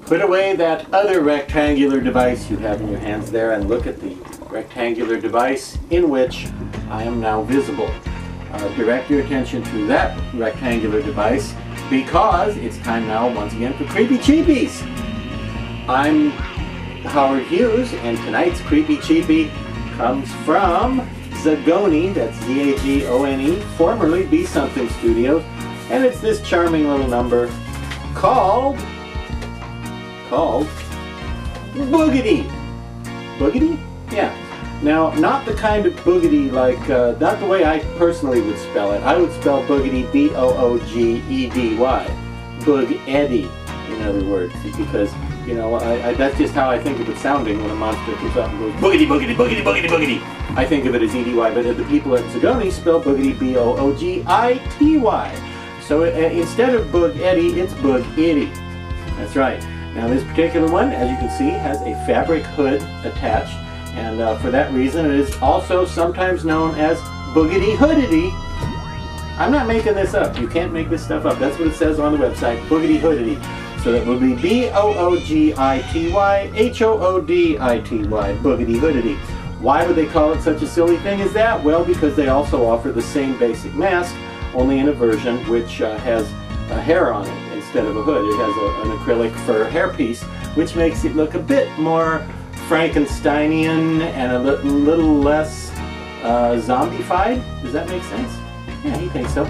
Put away that other rectangular device you have in your hands there and look at the rectangular device in which I am now visible. Direct your attention to that rectangular device because it's time now once again for Creepy Cheapies. I'm Howard Hughes and tonight's Creepy Cheapie comes from Zagone, that's Z-A-G-O-N-E, formerly Be Something Studios, and it's this charming little number called Boogity. Boogity? Yeah. Now, not the kind of boogity like, not the way I personally would spell it. I would spell boogity B-O-O-G-E-D-Y. Boog-eddy, in other words, because, you know, that's just how I think of it sounding when a monster comes up and goes boogity, boogity, boogity, boogity, boogity. I think of it as E-D-Y, but the people at Zagone spell boogity B-O-O-G-I-T-Y. So instead of boog-eddy, it's boog-itty. That's right. Now this particular one, as you can see, has a fabric hood attached, and for that reason it is also sometimes known as boogity hoodity. I'm not making this up. You can't make this stuff up. That's what it says on the website, boogity hoodity. So that would be B-O-O-G-I-T-Y H-O-O-D-I-T-Y, boogity hoodity. Why would they call it such a silly thing as that? Well, because they also offer the same basic mask, only in a version which has a hair on it instead of a hood. It has an acrylic fur hairpiece, which makes it look a bit more Frankensteinian and a little less zombified. Does that make sense? Yeah, he thinks so.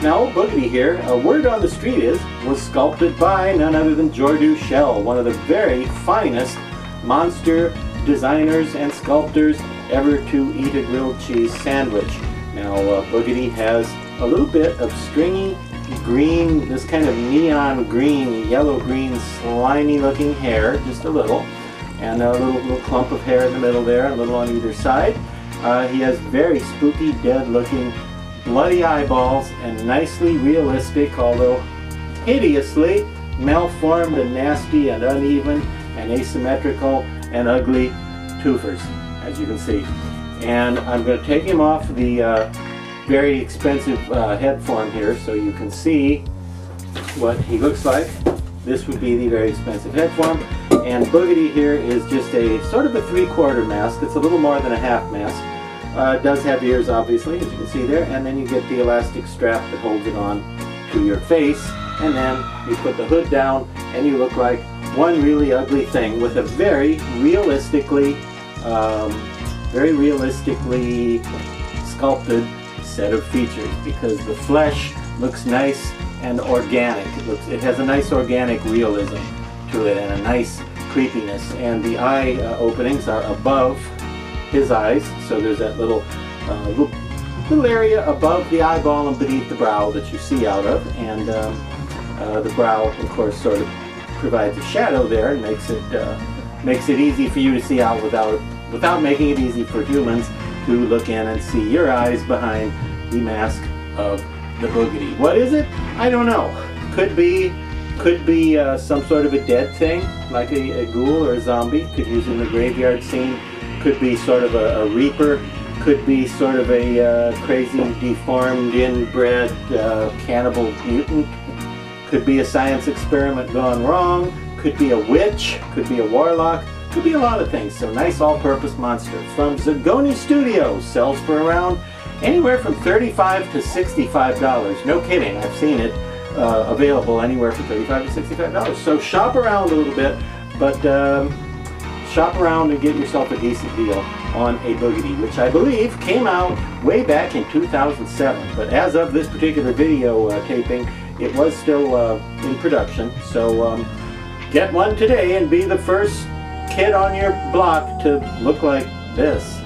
Now, old Boogity here, word on the street was sculpted by none other than Jordu Schell, one of the very finest monster designers and sculptors ever to eat a grilled cheese sandwich. Now, Boogity has a little bit of stringy green, this kind of neon green, yellow-green, slimy-looking hair, just a little, and a little clump of hair in the middle there, a little on either side. He has very spooky, dead-looking, bloody eyeballs, and nicely realistic, although hideously malformed and nasty and uneven and asymmetrical and ugly twofers, as you can see. And I'm going to take him off the very expensive head form here so you can see what he looks like. This would be the very expensive head form, and Boogity here is just a sort of a 3/4 mask. It's a little more than a half mask. It does have ears, obviously, as you can see there, and then you get the elastic strap that holds it on to your face, and then you put the hood down and you look like one really ugly thing with a very realistically sculpted set of features, because the flesh looks nice and organic. It has a nice organic realism to it and a nice creepiness, and the eye openings are above his eyes, so there's that little area above the eyeball and beneath the brow that you see out of, and the brow, of course, sort of provides a shadow there and makes it easy for you to see out without making it easy for humans to look in and see your eyes behind the mask of the Boogity. What is it? I don't know. Could be some sort of a dead thing, like a ghoul or a zombie. Could use in the graveyard scene. Could be sort of a reaper. Could be sort of a crazy, deformed, inbred cannibal mutant. Could be a science experiment gone wrong. Could be a witch. Could be a warlock. Could be a lot of things. So nice all-purpose monster from Zagone Studios. Sells for around anywhere from $35 to $65. No kidding. I've seen it available anywhere from $35 to $65. So shop around a little bit, but shop around and get yourself a decent deal on a Boogity, which I believe came out way back in 2007. But as of this particular video taping, it was still in production. So get one today and be the first kid on your block to look like this.